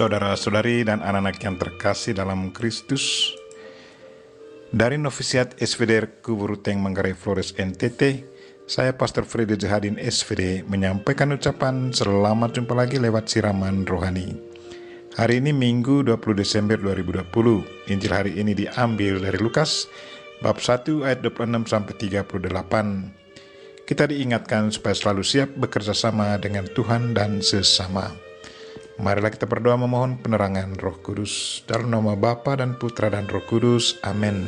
Saudara-saudari dan anak-anak yang terkasih dalam Kristus, dari Novisiat SVD Kuburuteng Manggarai Flores NTT, saya Pastor Freddy Jahadin SVD menyampaikan ucapan selamat jumpa lagi lewat siraman rohani. Hari ini Minggu 20 Desember 2020. Injil hari ini diambil dari Lukas bab 1 ayat 26 sampai 38. Kita diingatkan supaya selalu siap bekerja sama dengan Tuhan dan sesama. Marilah kita berdoa memohon penerangan Roh Kudus. Dalam nama Bapa dan Putra dan Roh Kudus. Amin.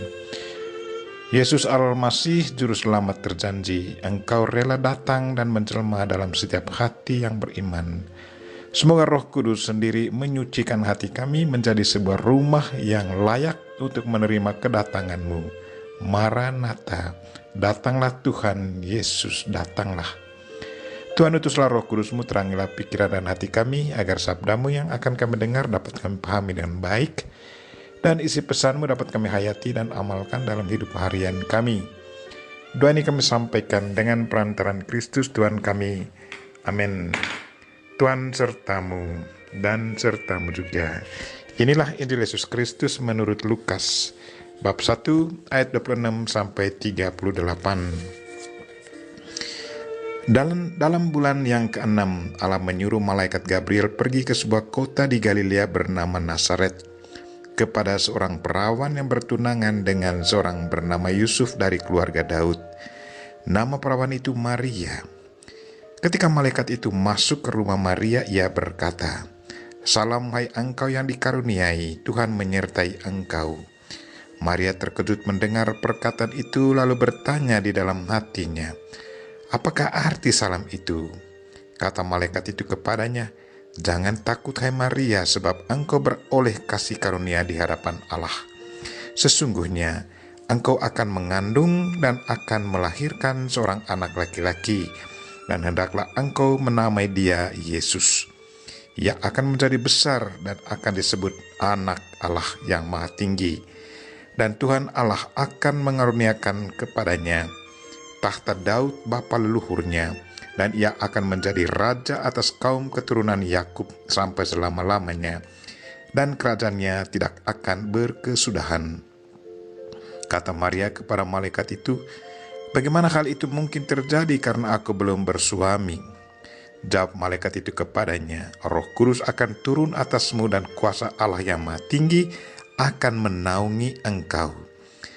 Yesus Al-Masih, Juru Selamat terjanji, Engkau rela datang dan menjelma dalam setiap hati yang beriman. Semoga Roh Kudus sendiri menyucikan hati kami menjadi sebuah rumah yang layak untuk menerima kedatangan-Mu. Maranatha, datanglah Tuhan Yesus, datanglah. Tuhan, utuslah Roh Kudus-Mu, terangilah pikiran dan hati kami, agar sabda-Mu yang akan kami dengar dapat kami pahami dengan baik, dan isi pesan-Mu dapat kami hayati dan amalkan dalam hidup harian kami. Doa ini kami sampaikan dengan perantaraan Kristus Tuhan kami. Amin. Tuhan sertamu dan sertamu juga. Inilah Injil Yesus Kristus menurut Lukas, bab 1 ayat 26 sampai 38. Dalam bulan yang ke-6, Allah menyuruh malaikat Gabriel pergi ke sebuah kota di Galilea bernama Nazaret, kepada seorang perawan yang bertunangan dengan seorang bernama Yusuf dari keluarga Daud. Nama perawan itu Maria. Ketika malaikat itu masuk ke rumah Maria, ia berkata, "Salam hai engkau yang dikaruniai, Tuhan menyertai engkau." Maria terkejut mendengar perkataan itu, lalu bertanya di dalam hatinya, "Apakah arti salam itu?" Kata malaikat itu kepadanya, "Jangan takut hai Maria, sebab engkau beroleh kasih karunia di hadapan Allah. Sesungguhnya engkau akan mengandung dan akan melahirkan seorang anak laki-laki, dan hendaklah engkau menamai dia Yesus. Ia akan menjadi besar dan akan disebut Anak Allah yang Maha Tinggi. Dan Tuhan Allah akan mengaruniakan kepadanya tahta Daud bapa leluhurnya, dan ia akan menjadi raja atas kaum keturunan Yakub sampai selama-lamanya, dan kerajaannya tidak akan berkesudahan." Kata Maria kepada malaikat itu, "Bagaimana hal itu mungkin terjadi karena aku belum bersuami?" Jawab malaikat itu kepadanya, "Roh Kudus akan turun atasmu dan kuasa Allah yang Maha Tinggi akan menaungi engkau.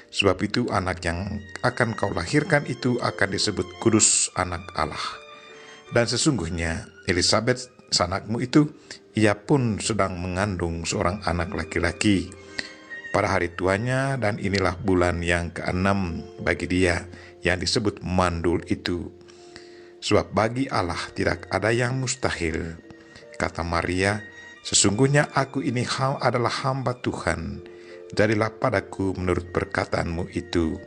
Sebab itu anak yang akan kau lahirkan itu akan disebut kudus, Anak Allah. Dan sesungguhnya Elisabet sanakmu itu, ia pun sedang mengandung seorang anak laki-laki pada hari tuanya, dan inilah bulan yang ke-6 bagi dia yang disebut mandul itu. Sebab bagi Allah tidak ada yang mustahil." Kata Maria, "Sesungguhnya aku ini adalah hamba Tuhan. Jadilah padaku menurut perkataanmu itu."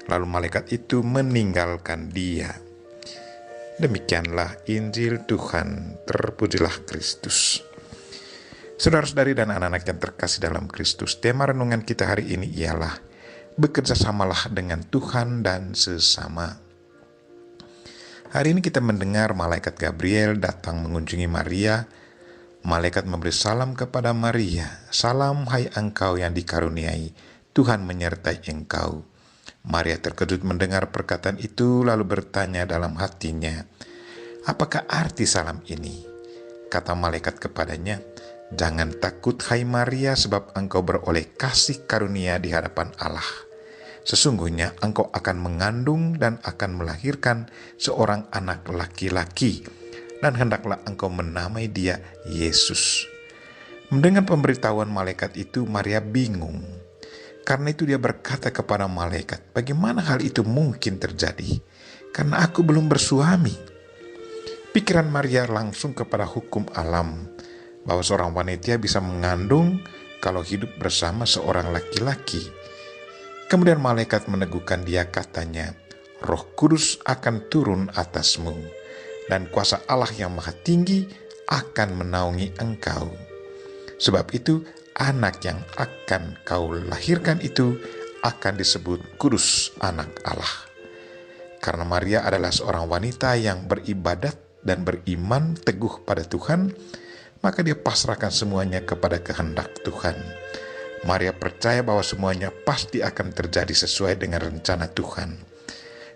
Lalu malaikat itu meninggalkan dia. Demikianlah Injil Tuhan. Terpujilah Kristus. Saudara-saudari dan anak-anak yang terkasih dalam Kristus, tema renungan kita hari ini ialah bekerjasamalah dengan Tuhan dan sesama. Hari ini kita mendengar malaikat Gabriel datang mengunjungi Maria. Malaikat memberi salam kepada Maria, "Salam hai engkau yang dikaruniai, Tuhan menyertai engkau." Maria terkejut mendengar perkataan itu, lalu bertanya dalam hatinya, "Apakah arti salam ini?" Kata malaikat kepadanya, "Jangan takut hai Maria, sebab engkau beroleh kasih karunia di hadapan Allah. Sesungguhnya engkau akan mengandung dan akan melahirkan seorang anak laki-laki, dan hendaklah engkau menamai dia Yesus." Mendengar pemberitahuan malaikat itu, Maria bingung. Karena itu dia berkata kepada malaikat, "Bagaimana hal itu mungkin terjadi? Karena aku belum bersuami." Pikiran Maria langsung kepada hukum alam, bahwa seorang wanita bisa mengandung kalau hidup bersama seorang laki-laki. Kemudian malaikat meneguhkan dia, katanya, "Roh Kudus akan turun atasmu, dan kuasa Allah yang Maha Tinggi akan menaungi engkau. Sebab itu anak yang akan kau lahirkan itu akan disebut kudus, Anak Allah." Karena Maria adalah seorang wanita yang beribadat dan beriman teguh pada Tuhan, maka dia pasrahkan semuanya kepada kehendak Tuhan. Maria percaya bahwa semuanya pasti akan terjadi sesuai dengan rencana Tuhan.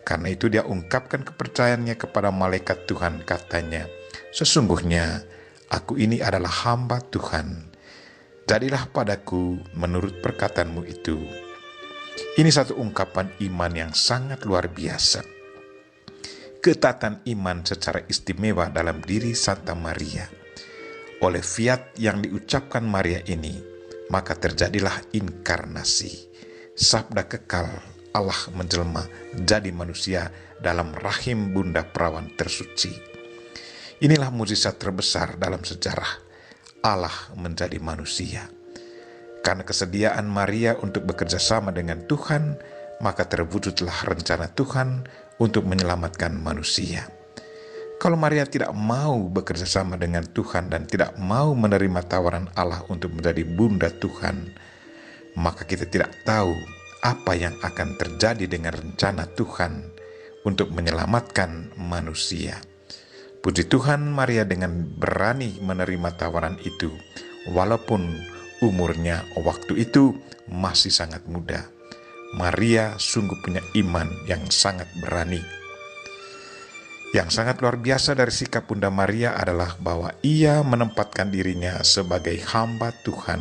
Karena itu dia ungkapkan kepercayaannya kepada malaikat Tuhan, katanya, "Sesungguhnya aku ini adalah hamba Tuhan. Jadilah padaku menurut perkataanmu itu." Ini satu ungkapan iman yang sangat luar biasa. Ketatan iman secara istimewa dalam diri Santa Maria. Oleh fiat yang diucapkan Maria ini, maka terjadilah inkarnasi. Sabda kekal Allah menjelma jadi manusia dalam rahim Bunda Perawan tersuci. Inilah mukjizat terbesar dalam sejarah. Allah menjadi manusia. Karena kesediaan Maria untuk bekerja sama dengan Tuhan, maka terwujudlah rencana Tuhan untuk menyelamatkan manusia. Kalau Maria tidak mau bekerja sama dengan Tuhan dan tidak mau menerima tawaran Allah untuk menjadi bunda Tuhan, maka kita tidak tahu apa yang akan terjadi dengan rencana Tuhan untuk menyelamatkan manusia. Puji Tuhan, Maria dengan berani menerima tawaran itu, walaupun umurnya waktu itu masih sangat muda. Maria sungguh punya iman yang sangat berani. Yang sangat luar biasa dari sikap Bunda Maria adalah bahwa ia menempatkan dirinya sebagai hamba Tuhan.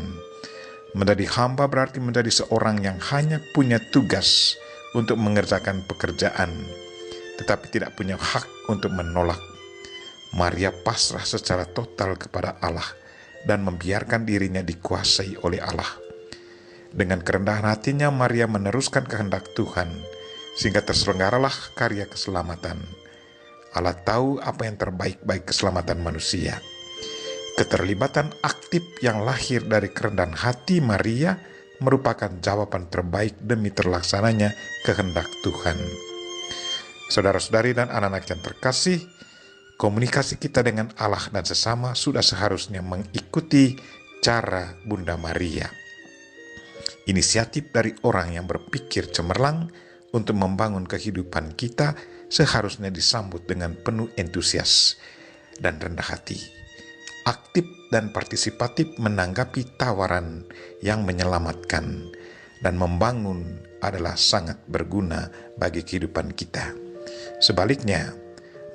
Menjadi hamba berarti menjadi seorang yang hanya punya tugas untuk mengerjakan pekerjaan, tetapi tidak punya hak untuk menolak. Maria pasrah secara total kepada Allah dan membiarkan dirinya dikuasai oleh Allah. Dengan kerendahan hatinya, Maria meneruskan kehendak Tuhan, sehingga terselenggaralah karya keselamatan. Allah tahu apa yang terbaik bagi keselamatan manusia. Keterlibatan aktif yang lahir dari kerendahan hati Maria merupakan jawaban terbaik demi terlaksananya kehendak Tuhan. Saudara-saudari dan anak-anak yang terkasih, komunikasi kita dengan Allah dan sesama sudah seharusnya mengikuti cara Bunda Maria. Inisiatif dari orang yang berpikir cemerlang untuk membangun kehidupan kita seharusnya disambut dengan penuh antusias dan rendah hati. Aktif dan partisipatif menanggapi tawaran yang menyelamatkan dan membangun adalah sangat berguna bagi kehidupan kita. Sebaliknya,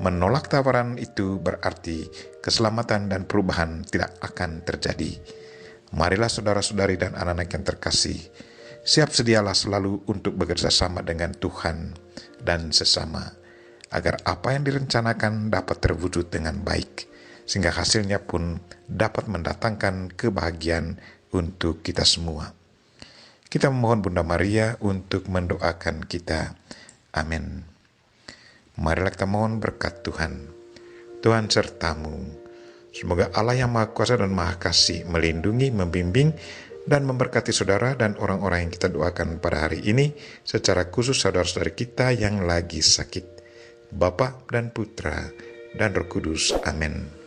menolak tawaran itu berarti keselamatan dan perubahan tidak akan terjadi. Marilah saudara-saudari dan anak-anak yang terkasih, siap sedialah selalu untuk bekerja sama dengan Tuhan dan sesama, agar apa yang direncanakan dapat terwujud dengan baik, sehingga hasilnya pun dapat mendatangkan kebahagiaan untuk kita semua. Kita memohon Bunda Maria untuk mendoakan kita. Amin. Marilah kita mohon berkat Tuhan. Tuhan sertamu. Semoga Allah yang Maha Kuasa dan Maha Kasih melindungi, membimbing, dan memberkati saudara dan orang-orang yang kita doakan pada hari ini, secara khusus saudara-saudari kita yang lagi sakit. Bapa dan Putra dan Roh Kudus. Amin.